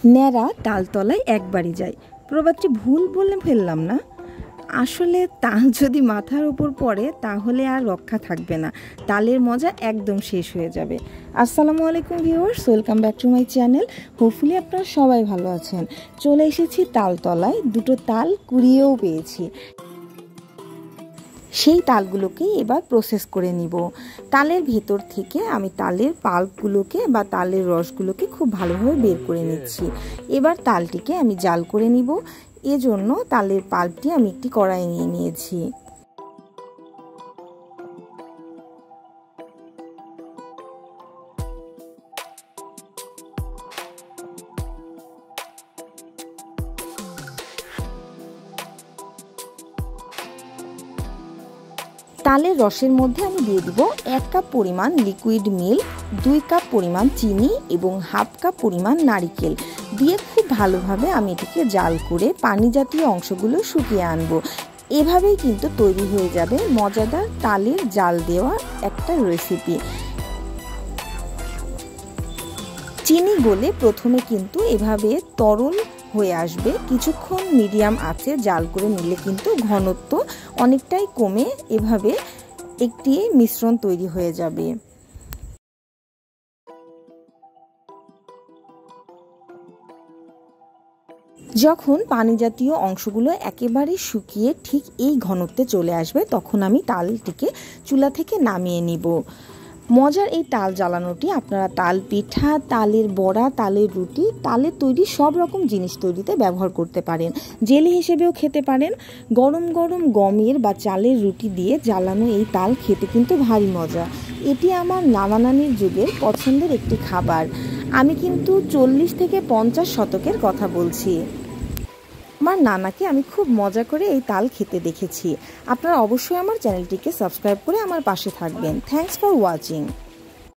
ন্যাড়া তালতলায় একবারই যায়। প্রবাদটি ভুল বলে ফেললাম না? আসলে তাল যদি মাথার উপর পড়ে তাহলে আর রক্ষা থাকবে না, তালের মজা একদম শেষ হয়ে যাবে। আসসালামু আলাইকুম viewers, welcome back to my channel. Hopefully আপনারা সবাই ভালো আছেন। চলে এসেছি তালতলায়, দুটো তাল কুড়িয়েও পেয়েছি। সেই তালগুলোকে এবার প্রসেস করে নিব। তালের ভেতর থেকে আমি তালের পাল্পগুলোকে বা তালের রসগুলোকে খুব ভালোভাবে বের করে নিচ্ছি। এবার তালটিকে আমি জাল করে নিব। এজন্য তালের পাল্পটি আমি একটি কড়াইয়ে নিয়ে নিয়েছি। তালের রসের মধ্যে আমি দিয়ে দিব 1 কাপ পরিমাণ লিকুইড মিল্ক, 2 কাপ পরিমাণ চিনি এবং হাফ কাপ পরিমাণ নারিকেল দিয়ে খুব ভালোভাবে আমি এটিকে জাল করে পানি জাতীয় অংশগুলো শুকিয়ে আনবো। এভাবেই কিন্তু তৈরি হয়ে যাবে মজাদার তালের জাল দেওয়া একটা রেসিপি। চিনি গলে প্রথমে কিন্তু এভাবে তরল হয়ে আসবে। কিছুক্ষণ মিডিয়াম আঁচে জাল করে নিলে কিন্তু ঘনত্ব অনেকটাই কমে এভাবে একটি মিশ্রণ তৈরি হয়ে যাবে। যখন পানি জাতীয় অংশগুলো একেবারে শুকিয়ে ঠিক এই ঘনত্বে চলে আসবে তখন আমি তালটিকে চুলা থেকে নামিয়ে নিব। মজার এই তাল জ্বালানোটি আপনারা তাল পিঠা, তালের বড়া, তালের রুটি, তালের তৈরি সব রকম জিনিস তৈরিতে ব্যবহার করতে পারেন। জেলি হিসেবেও খেতে পারেন। গরম গরম গমের বা চালের রুটি দিয়ে জ্বালানো এই তাল খেতে কিন্তু ভারী মজা। এটি আমার নানা নানির যুগের পছন্দের একটি খাবার। আমি কিন্তু 40 থেকে 50 শতকের কথা বলছি। আমার নানাকে আমি খুব মজা করে এই তাল খেতে দেখেছি। আপনারা অবশ্যই আমার চ্যানেলটিকে সাবস্ক্রাইব করে আমার পাশে থাকবেন। Thanks for watching.